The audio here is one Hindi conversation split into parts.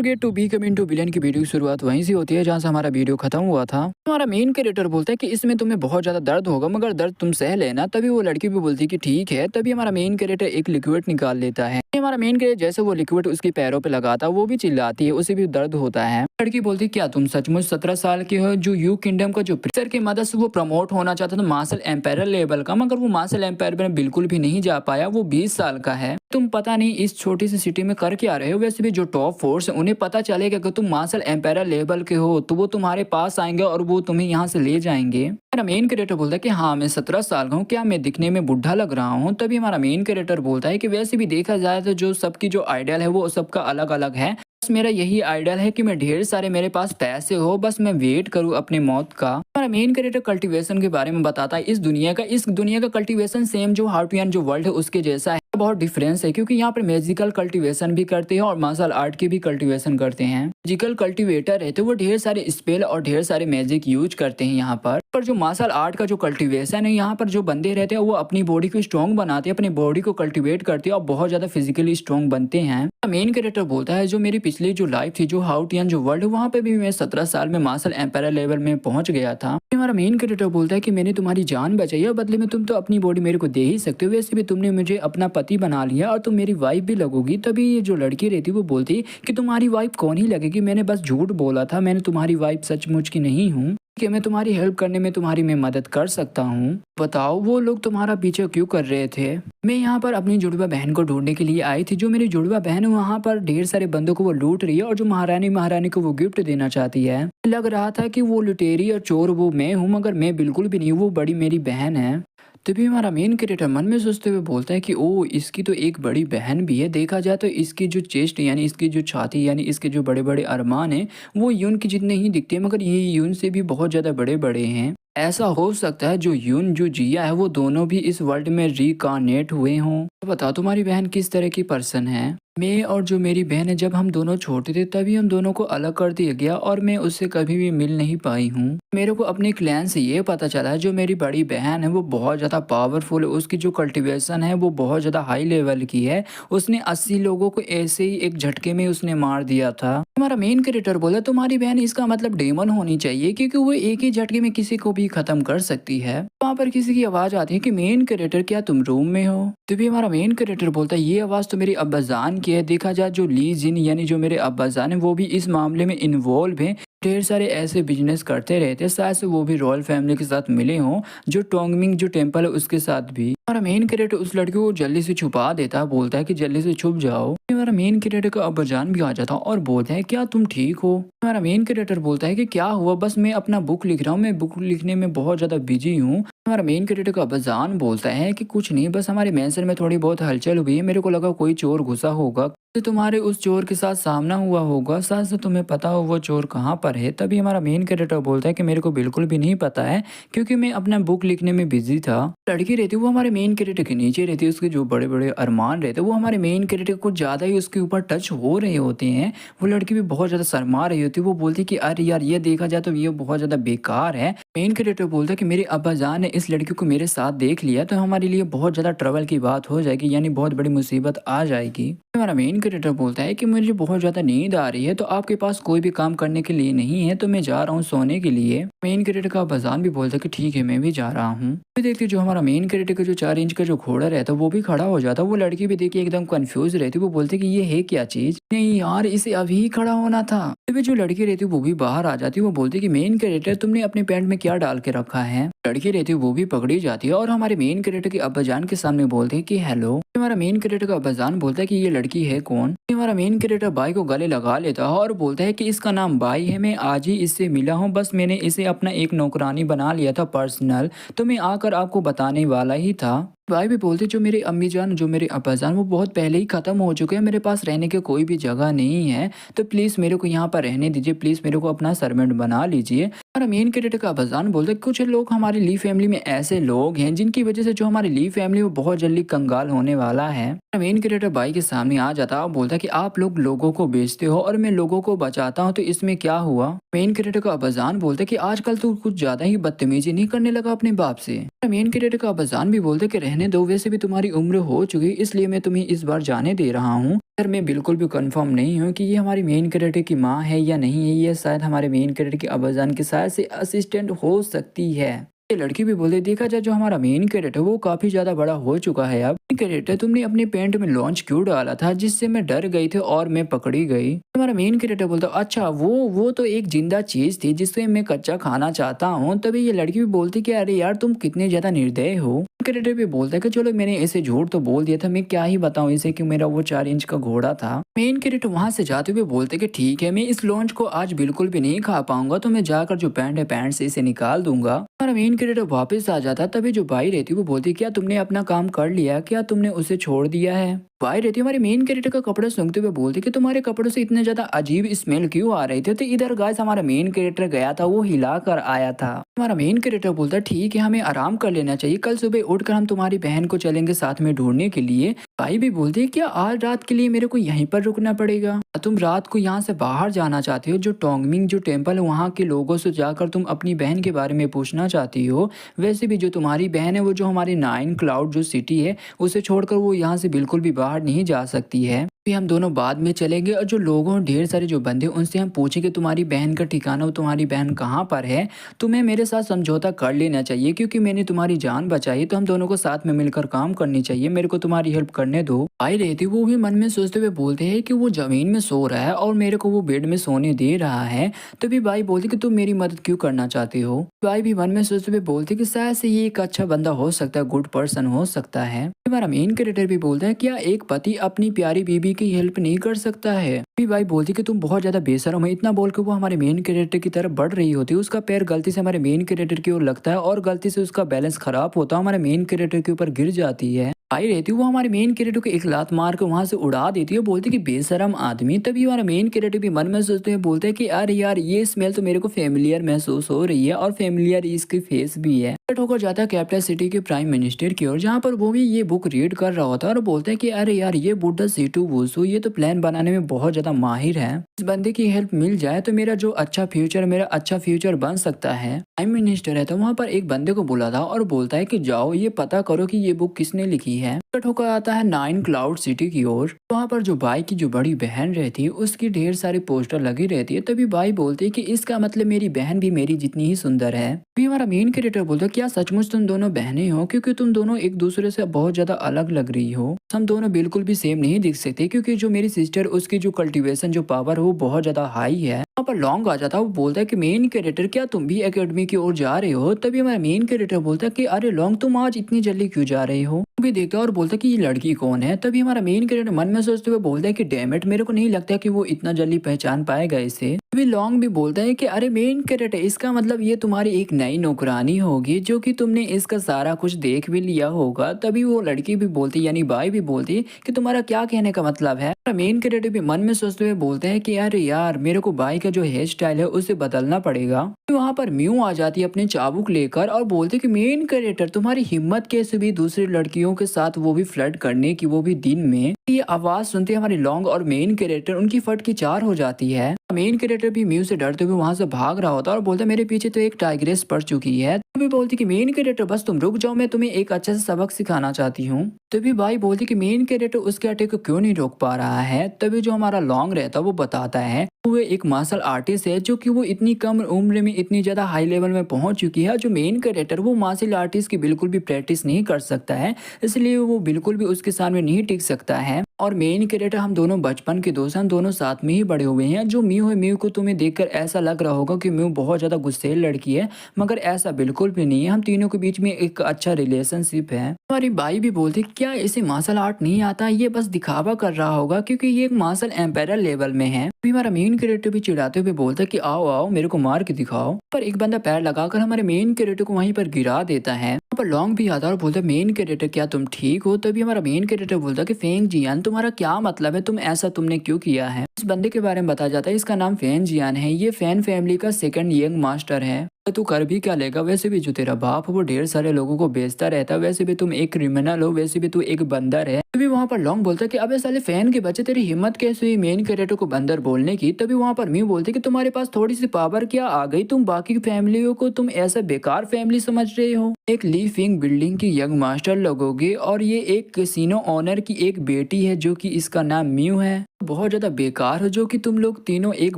Gate to be coming to villain की वीडियो की शुरुआत वहीं से होती है जहां से हमारा वीडियो खत्म हुआ था। हमारा मेन कैरेक्टर बोलता है कि इसमें तुम्हें बहुत ज्यादा दर्द होगा मगर दर्द तुम सह लेना। तभी वो लड़की भी बोलती है कि ठीक है। तभी हमारा मेन कैरेक्टर एक लिक्विड निकाल लेता है। हमारा मेन कैरेक्टर जैसे वो लिक्विड उसके पैरों पे लगाता है वो भी चिल्लाती है, उसे भी दर्द होता है। लड़की बोलती है क्या तुम सचमुच 17 साल की हो? जो यू किंगडम का जो प्रिंसर की मदद से वो प्रमोट होना चाहता था मार्शल एम्पायर लेवल का, मगर वो मार्शल एम्पायर में बिल्कुल भी नहीं जा पाया। वो 20 साल का है। तुम पता नहीं इस छोटी सी सिटी में कर क्या रहे हो। वैसे भी जो टॉप फोर्स है उन्हें पता चलेगा कि तुम मार्शल एम्पायर लेवल के हो तो वो तुम्हारे पास आएंगे और वो तुम्हें यहाँ से ले जाएंगे। हमारा मेन कैरेक्टर बोलता है कि हाँ मैं 17 साल का हूँ, क्या मैं दिखने में बुढ़ा लग रहा हूँ? तभी हमारा मेन कैरेक्टर बोलता है कि वैसे भी देखा जाए तो जो सबकी जो आइडियल है वो सबका अलग अलग है। बस मेरा यही आइडियल है कि मैं ढेर सारे मेरे पास पैसे हो, बस मैं वेट करूँ अपने मौत का। हमारा मेन कैरेक्टर कल्टीवेशन के बारे में बताता है। इस दुनिया का कल्टीवेशन सेम जो हार्पियन जो वर्ल्ड है उसके जैसा है। बहुत डिफरेंस है क्योंकि यहाँ पर मैजिकल कल्टीवेशन भी करते हैं और मार्शल आर्ट की भी कल्टीवेशन करते हैं। मैजिकल कल्टीवेटर है तो वो ढेर सारे स्पेल और ढेर सारे मैजिक यूज करते हैं यहाँ पर जो मार्शल आर्ट का जो कल्टीवेशन है यहाँ पर जो बंदे रहते हैं वो अपनी बॉडी को स्ट्रॉन्ग बनाते हैं, अपनी बॉडी को कल्टीवेट करते हैं और बहुत ज्यादा फिजिकली स्ट्रॉन्ग बनते हैं। मेन कैरेक्टर बोलता है जो मेरी पिछली जो लाइफ थी जो हाउटियन जो वर्ल्ड है वहाँ पे भी मैं 17 साल में मार्शल एम्पायर लेवल में पहुंच गया था। हमारा मेन कैरेक्टर बोलता है कि मैंने तुम्हारी जान बचाई है, बदले में तुम तो अपनी बॉडी मेरे को दे ही सकते हो। वैसे भी तुमने मुझे अपना पति बना लिया और तुम मेरी वाइफ भी लगोगी। तभी ये जो लड़की रहती वो बोलती कि तुम्हारी वाइफ कौन ही लगेगी, मैंने बस झूठ बोला था, मैंने तुम्हारी वाइफ सचमुच की नहीं हूँ कि मैं तुम्हारी हेल्प करने में तुम्हारी मैं मदद कर सकता हूँ। बताओ वो लोग तुम्हारा पीछे क्यों कर रहे थे? मैं यहाँ पर अपनी जुड़वा बहन को ढूंढने के लिए आई थी। जो मेरी जुड़वा बहन है वहाँ पर ढेर सारे बंदों को वो लूट रही है और जो महारानी को वो गिफ्ट देना चाहती है। लग रहा था कि वो लुटेरी और चोर वो मैं हूँ, मगर मैं बिल्कुल भी नहीं, वो बड़ी मेरी बहन है। तभी हमारा मेन कैरेक्टर मन में सोचते हुए बोलता है कि ओ इसकी तो एक बड़ी बहन भी है। देखा जाए तो इसकी जो चेस्ट यानी इसकी जो छाती यानी इसके जो बड़े बड़े अरमान हैं वो यून के जितने ही दिखते हैं, मगर ये यून से भी बहुत ज़्यादा बड़े बड़े हैं। ऐसा हो सकता है जो यून जो जिया है वो दोनों भी इस वर्ल्ड में रिकार्नेट हुए हों। तो बताओ तुम्हारी बहन किस तरह की पर्सन है? मैं और जो मेरी बहन है जब हम दोनों छोटे थे तभी हम दोनों को अलग कर दिया गया और मैं उससे कभी भी मिल नहीं पाई हूँ। मेरे को अपने क्लैन से ये पता चला है जो मेरी बड़ी बहन है वो बहुत ज़्यादा पावरफुल है। उसकी जो कल्टीवेशन है वो बहुत ज़्यादा हाई लेवल की है। उसने 80 लोगों को ऐसे ही एक झटके में उसने मार दिया था। हमारा मेन कैरेक्टर बोला तुम्हारी बहन इसका मतलब डेमन होनी चाहिए क्योंकि वो एक ही झटके में किसी को भी खत्म कर सकती है। वहाँ पर किसी की आवाज़ आती है कि मेन कैरेक्टर क्या तुम रूम में हो? तभी हमारा मेन कैरेक्टर बोलता है ये आवाज़ तो मेरी अब्बाजान की है। देखा जाए जो ली जिन यानी जो मेरे अब्बाजान है वो भी इस मामले में इन्वॉल्व है। ढेर सारे ऐसे बिजनेस करते रहते हैं, शायद से वो भी रॉयल फैमिली के साथ मिले हों। जो टोंगमिंग जो टेम्पल है उसके साथ भी। हमारा मेन कैरेक्टर उस लड़की को जल्दी से छुपा देता है, बोलता है कि जल्दी से छुप जाओ। हमारा मेन कैरेक्टर का अब्बाजान भी आ जाता है और बोलता है क्या तुम ठीक हो? हमारा मेन कैरेक्टर बोलता है कि क्या हुआ, बस मैं अपना बुक लिख रहा हूँ, मैं बुक लिखने में बहुत ज़्यादा बिजी हूँ। हमारा मेन कैरेक्टर का अब्बाजान बोलता है कि कुछ नहीं, बस हमारे मैंशन में थोड़ी बहुत हलचल हुई है, मेरे को लगा कोई चोर घुसा होगा तो तुम्हारे उस चोर के साथ सामना हुआ होगा, शायद से तुम्हें पता हो वो चोर कहाँ पर है। तभी हमारा मेन कैरेक्टर बोलता है कि मेरे को बिल्कुल भी नहीं पता है क्योंकि मैं अपना बुक लिखने में बिजी था। लड़की रहती है वो हमारे मेन कैरेक्टर के नीचे रहती है, उसके जो बड़े बड़े अरमान रहते हैं वो हमारे मेन कैरेक्टर को ज़्यादा ही उसके ऊपर टच हो रहे होते हैं। वो लड़की भी बहुत ज़्यादा शर्मा रही होती है। वो बोलती है कि अरे यार ये देखा जाए तो ये बहुत ज़्यादा बेकार है। मेन कैरेक्टर बोलता है कि मेरे अब्बाजान ने इस लड़की को मेरे साथ देख लिया तो हमारे लिए बहुत ज़्यादा ट्रबल की बात हो जाएगी, यानी बहुत बड़ी मुसीबत आ जाएगी। हमारा मेन कैरेक्टर बोलता है कि मुझे बहुत ज़्यादा नींद आ रही है तो आपके पास कोई भी काम करने के लिए नहीं है तो मैं जा रहा हूँ सोने के लिए। मेन कैरेक्टर का अब्बाजान भी बोलता है कि ठीक है मैं भी जा रहा हूँ। फिर देखिए जो हमारा मेन कैरेक्टर का जो 4 इंच का जो घोड़ा रहता है वो भी खड़ा हो जाता है। वो लड़की भी देखिए एकदम कंफ्यूज रहती है। वो बोलती कि ये है क्या चीज़? नहीं यार इसे अभी खड़ा होना था। फिर जो लड़की रहती है वो भी बाहर आ जाती है। वो बोलती कि मेन कैरेक्टर तुमने अपने पैंट में क्या डाल के रखा है? लड़की रहती है वो भी पकड़ी जाती है और हमारे मेन कैरेक्टर के अब्बाजान के सामने बोलते हैं कि हेलो। हमारा मेन कैरेक्टर का अब्बाजान बोलता है कि ये लड़की है कौन? हमारा मेन कैरेक्टर बाई को गले लगा लेता है और बोलता है कि इसका नाम बाई है, मैं आज ही इससे मिला हूँ, बस मैंने इसे अपना एक नौकरानी बना लिया था पर्सनल, तो मैं आकर आपको बताने वाला ही था। भाई भी बोलते जो मेरे अम्मी जान जो मेरे अब्बाजान वो बहुत पहले ही ख़त्म हो चुके हैं, मेरे पास रहने की कोई भी जगह नहीं है तो प्लीज़ मेरे को यहाँ पर रहने दीजिए, प्लीज़ मेरे को अपना सर्वेंट बना लीजिए। हमारा मेन कैरेक्टर का अब्बाजान बोलते कुछ लोग हमारी ली फैमिली में ऐसे लोग हैं जिनकी वजह से जो हमारी ली फैमिली वो बहुत जल्दी कंगाल होने वाला है। मेन कैरेक्टर भाई के सामने आ जाता है और बोलता है कि आप लोग लोगों को बेचते हो और मैं लोगों को बचाता हूँ तो इसमें क्या हुआ? मेन कैरेक्टर का अब्बाजान बोलता है कि आजकल तो कुछ ज़्यादा ही बदतमीजी नहीं करने लगा अपने बाप से। मेन कैरेक्टर का अब्बाजान भी बोलते कि रहने रहने दो, वैसे भी तुम्हारी उम्र हो चुकी, इसलिए मैं तुम्हें इस बार जाने दे रहा हूँ। यार मैं बिल्कुल भी कंफर्म नहीं हूँ कि ये हमारी मेन कैरेक्टर की माँ है या नहीं है, ये शायद हमारे मेन कैरेक्टर की अब्बाजान की शायद से असिस्टेंट हो सकती है। ये लड़की भी बोले देखा जाए जो हमारा मेन कैरेक्टर वो काफी ज्यादा बड़ा हो चुका है। अब कैरेक्टर तुमने अपने पेंट में लॉन्च क्यों डाला था जिससे मैं डर गई थी और मैं पकड़ी गई। हमारा मेन कैरेक्टर बोलता अच्छा वो तो एक जिंदा चीज थी जिससे मैं कच्चा खाना चाहता हूँ। तभी ये लड़की भी बोलती कि अरे यार तुम कितने ज्यादा निर्दयी हो। क्रिएटर भी बोलता है कि चलो मैंने ऐसे झूठ तो बोल दिया था, मैं क्या ही बताऊं इसे कि मेरा वो 4 इंच का घोड़ा था। मेन क्रिएटर वहां से जाते हुए बोलते कि ठीक है मैं इस लॉन्च को आज बिल्कुल भी नहीं खा पाऊंगा, तो मैं जाकर जो पैंट है पैंट से इसे निकाल दूंगा। हमारा मेन क्रिएटर वापस आ जाता तभी जो बाई रहती वो बोलती क्या तुमने अपना काम कर लिया, क्या तुमने उसे छोड़ दिया है। बाई रहती हमारे मेन कैरेक्टर का कपड़ा सूंघते हुए बोलती कि तुम्हारे कपड़ों से इतने ज्यादा अजीब स्मेल क्यों आ रही थी। तो इधर गाइस हमारा मेन कैरेक्टर गया था, वो हिला कर आया था। हमारा मेन कैरेक्टर बोलता ठीक है हमें आराम कर लेना चाहिए, कल सुबह उठकर हम तुम्हारी बहन को चलेंगे साथ में ढूंढने के लिए। भाई भी बोलती है क्या आज रात के लिए मेरे को यहीं पर रुकना पड़ेगा, तुम रात को यहाँ से बाहर जाना चाहती हो, जो टोंगमिंग जो टेम्पल है वहाँ के लोगों से जाकर तुम अपनी बहन के बारे में पूछना चाहती हो। वैसे भी जो तुम्हारी बहन है वो जो हमारी 9 क्लाउड जो सिटी है उसे छोड़कर वो यहाँ से बिल्कुल भी बाहर नहीं जा सकती है। फिर हम दोनों बाद में चलेंगे और जो लोगों ढेर सारे जो बंदे उनसे हम पूछेंगे तुम्हारी बहन का ठिकाना, वो तुम्हारी बहन कहाँ पर है। तुम्हें मेरे साथ समझौता कर लेना चाहिए क्योंकि मैंने तुम्हारी जान बचाई, तो हम दोनों को साथ में मिलकर काम करनी चाहिए, मेरे को तुम्हारी हेल्प करने दो। आई रहती वो भी मन में सोचते हुए बोलते हैं कि वो जमीन में सो रहा है और मेरे को वो बेड में सोने दे रहा है। तभी भाई बोलती कि तुम मेरी मदद क्यों करना चाहती हो। भाई भी मन में सोचते हुए बोलते कि शायद से ये एक अच्छा बंदा हो सकता है, गुड पर्सन हो सकता है। हमारा मेन कैरेक्टर भी बोलता है क्या एक पति अपनी प्यारी बीबी की हेल्प नहीं कर सकता है। भी भाई बोलती कि तुम बहुत ज्यादा बेशर्म है। इतना बोल के वो हमारे मेन कैरेक्टर की तरफ बढ़ रही होती है, उसका पैर गलती से हमारे मेन कैरेक्टर की ओर लगता है और गलती से उसका बैलेंस खराब होता है, हमारे मेन कैरेक्टर के ऊपर गिर जाती है। आई रहती वो हमारे मेन कैरेक्टर को एक लात मार के वहां से उड़ा देती है, बोलती कि बेशरम आदमी। तभी हमारा मेन कैरेक्टर भी मन में सोचते हुए बोलते हैं कि अरे यार ये स्मेल तो मेरे को फेमिलियर महसूस हो रही है और फेमिलियर इसकी फेस भी है। कट होकर जाता है कैपिटल सिटी के प्राइम मिनिस्टर की ओर, जहाँ पर वो भी ये बुक रीड कर रहा होता है और बोलते हैं कि अरे यार ये बुड्ढा सीटू वूसू ये तो प्लान बनाने में बहुत ज्यादा माहिर है, इस बंदे की हेल्प मिल जाए तो मेरा जो अच्छा फ्यूचर मेरा अच्छा फ्यूचर बन सकता है। प्राइम मिनिस्टर है तो वहाँ पर एक बंदे को बुलाता और बोलता है कि जाओ ये पता करो कि ये बुक किसने लिखी है। कट होकर आता है 9 क्लाउड सिटी की ओर, वहाँ पर जो बाई की जो बड़ी बहन रहती है उसकी ढेर सारी पोस्टर लगी रहती है। तभी बाई बोलती है कि इसका मतलब मेरी बहन भी मेरी जितनी ही सुंदर है। भी हमारा मेन कैरेक्टर बोलता है क्या सचमुच तुम दोनों बहनें हो, क्योंकि तुम दोनों एक दूसरे से बहुत ज्यादा अलग लग रही हो। हम दोनों बिल्कुल भी सेम नहीं दिख सकते क्योंकि जो मेरी सिस्टर उसकी जो कल्टीवेशन जो पावर है वो बहुत ज्यादा हाई है। वहाँ पर लॉन्ग आ जाता है, वो बोलता है कि मेन कैरेक्टर क्या तुम भी एकेडमी की ओर जा रहे हो। तभी हमारा मेन कैरेक्टर बोलता है कि अरे लॉन्ग तुम आज इतनी जल्दी क्यों जा रहे हो। भी देखता है और बोलता है कि ये लड़की कौन है। तभी हमारा मेन कैरेक्टर मन में सोचते हुए बोलता है कि डैमेट मेरे को नहीं लगता कि वो इतना जल्दी पहचान पाएगा इसे। तभी लॉन्ग भी बोलता है कि अरे मेन कैरेक्टर इसका मतलब ये तुम्हारी एक नई नौकरानी होगी जो कि तुमने इसका सारा कुछ देख भी लिया होगा। तभी वो लड़की भी बोलती यानी बाई भी बोलती कि तुम्हारा क्या कहने का मतलब है। मेन कैरेक्टर भी मन में सोचते हुए बोलते हैं कि अरे यार मेरे को बाई का जो हेयर स्टाइल है उसे बदलना पड़ेगा। वहाँ पर म्यू आ जाती है अपने चाबुक लेकर और बोलते कि मेन कैरेक्टर तुम्हारी हिम्मत कैसे भी दूसरी लड़कियों के साथ वो भी फ्लर्ट करने की, वो भी दिन में। ये आवाज सुनते हमारी लॉन्ग और मेन कैरेक्टर उनकी फट की चार हो जाती है। मेन कैरेक्टर भी म्यू से डरते हुए वहां से भाग रहा होता है और बोलता मेरे पीछे तो एक टाइग्रेस पड़ चुकी है। तभी बोलती कि मेन कैरेक्टर बस तुम रुक जाओ, मैं तुम्हें एक अच्छा सा सबक सिखाना चाहती हूँ। तभी बाई बोलती कि मेन कैरेक्टर उसके अटैक को क्यों नहीं रोक पा रहा है। तभी जो हमारा लॉन्ग रहता है वो बताता है वो एक मार्शल आर्टिस्ट है जो कि वो इतनी कम उम्र में इतनी ज्यादा हाई लेवल में पहुंच चुकी है। जो मेन कैरेक्टर वो मार्शल आर्टिस्ट की बिल्कुल भी प्रैक्टिस नहीं कर सकता है, इसलिए वो बिल्कुल भी उसके सामने नहीं टिक सकता है। और मेन कैरेक्टर हम दोनों बचपन के दोस्त, हम दोनों साथ में ही बड़े हुए हैं। जो म्यू है, म्यू को तुम्हें देखकर ऐसा लग रहा होगा कि म्यू बहुत ज्यादा गुस्सेल लड़की है, मगर ऐसा बिल्कुल भी नहीं है। हम तीनों के बीच में एक अच्छा रिलेशनशिप है। हमारी बाई भी बोलती क्या इसे मार्शल आर्ट नहीं आता, ये बस दिखावा कर रहा होगा क्योंकि ये एक मार्शल एम्पायर लेवल में है। अभी हमारा मेन कैरेक्टर भी चिढ़ाते हुए बोलता है कि आओ आओ मेरे को मार के दिखाओ। पर एक बंदा पैर लगाकर हमारे मेन कैरेक्टर को वहीं पर गिरा देता है। वहाँ पर लॉन्ग भी आता है और बोलता है मेन कैरेक्टर क्या तुम ठीक हो। तभी हमारा मेन कैरेक्टर बोलता है कि फेंग जियान तुम्हारा क्या मतलब है, तुम ऐसा तुमने क्यों किया है। इस बंदे के बारे में बताया जाता है इसका नाम फैन जियान है, ये फैन फैमिली का सेकंड यंग मास्टर है। तू कर भी क्या लेगा, वैसे भी जो तेरा बाप है वो ढेर सारे लोगों को बेचता रहता है, वैसे भी तुम एक क्रिमिनल हो, वैसे भी तू एक बंदर है। तभी वहाँ पर लॉन्ग बोलता है कि अबे साले फैन के बच्चे, तेरी हिम्मत कैसे हुई मेन कैरेक्टर को बंदर बोलने की। तभी वहाँ पर म्यू बोलते कि तुम्हारे पास थोड़ी सी पावर क्या आ गई, तुम बाकी फैमिलियों को तुम ऐसा बेकार फैमिली समझ रहे हो। एक लिविंग बिल्डिंग की यंग मास्टर लगोगे और ये एक कैसीनो ओनर की एक बेटी है जो कि इसका नाम म्यू है। बहुत ज्यादा बेकार हो जो कि तुम लोग तीनों एक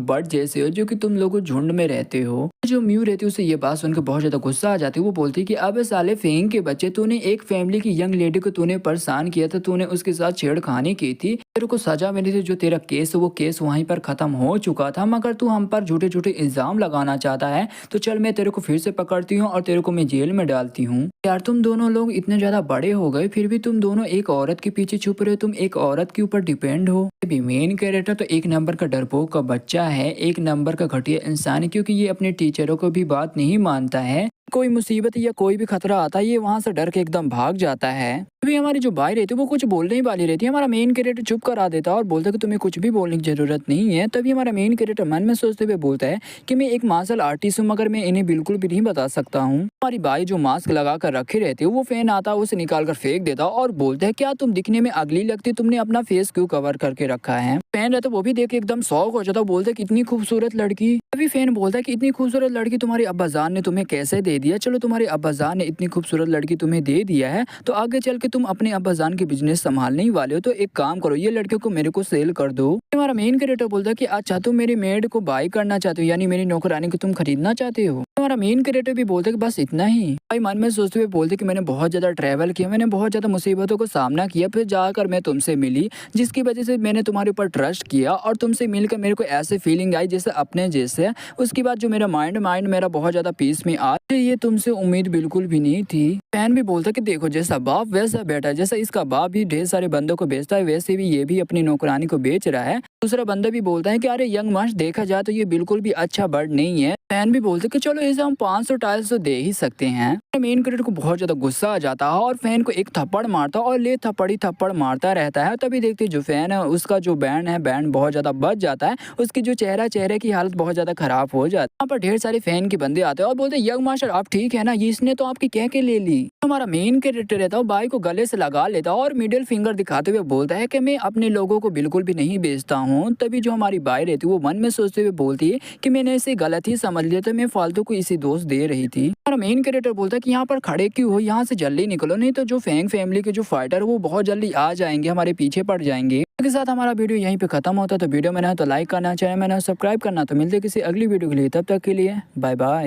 बर्ड जैसे हो, जो कि तुम लोग झुंड में रहते हो। जो म्यू रहती है उसे ये बात सुनकर बहुत ज्यादा गुस्सा आ जाती है। वो बोलती है कि अबे साले फेंग के बच्चे, तूने एक फैमिली की यंग लेडी को तूने परेशान किया था, तूने उसके साथ छेड़खानी की थी, तेरे को सजा मिली थी। जो तेरा केस वो केस वहीं पर खत्म हो चुका था, मगर तू हम पर झूठे झूठे इल्जाम लगाना चाहता है, तो चल मैं तेरे को फिर से पकड़ती हूँ और तेरे को मैं जेल में डालती हूँ। यार तुम दोनों लोग इतने ज्यादा बड़े हो गए, फिर भी तुम दोनों एक औरत के पीछे छुप रहे हो, तुम एक औरत के ऊपर डिपेंड हो। अभी मेन कैरेक्टर तो एक नंबर का डरपोक का बच्चा है, एक नंबर का घटिया इंसान है, क्योंकि ये अपने टीचरों को भी बात नहीं मानता है। कोई मुसीबत या कोई भी खतरा आता है ये वहां से डर के एकदम भाग जाता है। अभी हमारी जो बाई रहती है वो कुछ बोलने ही वाली रहती है, हमारा मेन कैरेक्टर चुप करा देता है और बोलता है कि तुम्हें कुछ भी बोलने की जरूरत नहीं है। तभी हमारा मेन कैरेक्टर मन में सोचते हुए बोलता है कि मैं एक मार्शल आर्टिस्ट हूँ, मगर मैं इन्हें बिल्कुल भी नहीं बता सकता हूँ। हमारी बाई जो मास्क लगा कर रखी रहती है वो फैन आता है उसे निकाल कर फेंक देता और बोलता है क्या तुम दिखने में अगली लगती, तुमने अपना फेस क्यों कवर करके रखा है। फैन रहता वो भी देख के एकदम शौक हो जाता, बोलता है कि इतनी खूबसूरत लड़की। तभी फैन बोलता है कि इतनी खूबसूरत लड़की तुम्हारे अब्बाजान ने तुम्हें कैसे दे दिया। चलो तुम्हारे अब्बाजान ने इतनी खूबसूरत लड़की तुम्हें दे दिया है तो आगे चल के तुम अपने अब्बाजान के बिजनेस संभालने ही वाले हो, तो एक काम करो ये लड़कियों को मेरे को सेल कर दो। हमारा मेन कैरेक्टर बोलता है कि अच्छा तुम मेरी मेड को बाय करना चाहते हो, यानी मेरी नौकरानी को तुम खरीदना चाहते हो। हमारा मेन कैरेक्टर भी बोलता है कि बस इतना ही। भाई मन में सोचते हुए बोलते कि मैंने बहुत ज्यादा ट्रैवल किया, मैंने बहुत ज्यादा मुसीबतों को सामना किया, फिर जाकर मैं तुमसे मिली, जिसकी वजह से मैंने तुम्हारे ऊपर ट्रस्ट किया और तुमसे मिलकर मेरे को ऐसे फीलिंग आई जैसे अपने जैसे। उसके बाद जो मेरा माइंड मेरा बहुत ज्यादा पीस में आ, ये तुमसे उम्मीद बिल्कुल भी नहीं थी। फैन भी बोलता कि देखो जैसा बाप वैसा बेटा, जैसा इसका बाप भी ढेर सारे बंदों को बेचता है वैसे भी ये भी अपनी नौकरानी को बेच रहा है। दूसरा बंदा भी बोलता है कि अरे यंग मार्च देखा जाए तो ये बिल्कुल भी अच्छा बर्ड नहीं है। फैन भी बोलते कि चलो इसे हम 500 टाइल्स तो दे ही सकते हैं। मेन कैरेक्टर को बहुत ज्यादा गुस्सा आ जाता है और फैन को एक थप्पड़ मारता और ले थप्पड़ी थप्पड़ मारता रहता है। तभी देखते जो फैन है उसका जो बैंड है बैंड बहुत ज्यादा बच जाता है, उसकी जो चेहरे की हालत बहुत ज्यादा खराब हो जाती है। यहाँ पर ढेर सारे फैन के बंदे आते हैं और बोलते यंग मास्टर आप ठीक है ना, ये इसने तो आपकी कह के ले ली। हमारा मेन कैरेक्टर रहता है बाई को गले से लगा लेता है और मिडिल फिंगर दिखाते हुए बोलता है कि मैं अपने लोगों को बिल्कुल भी नहीं बेचता हूँ। तभी जो हमारी बाई रहती है वो मन में सोचते हुए बोलती है कि मैंने इसे गलत ही समझ लिया था, मैं फालतू को इसी दोस्त दे रही थी। हमारा मेन कैरेक्टर बोलता है कि यहाँ पर खड़े क्यों हो, यहाँ से जल्दी निकलो, नहीं तो जो फैंग फैमिली के जो फाइटर वो बहुत जल्दी आ जाएंगे, हमारे पीछे पड़ जाएंगे। के साथ हमारा वीडियो यहीं पे खत्म होता है। तो वीडियो में ना तो लाइक करना, चैनल में ना सब्सक्राइब करना। तो मिलते किसी अगली वीडियो के लिए, तब तक के लिए बाय बाय।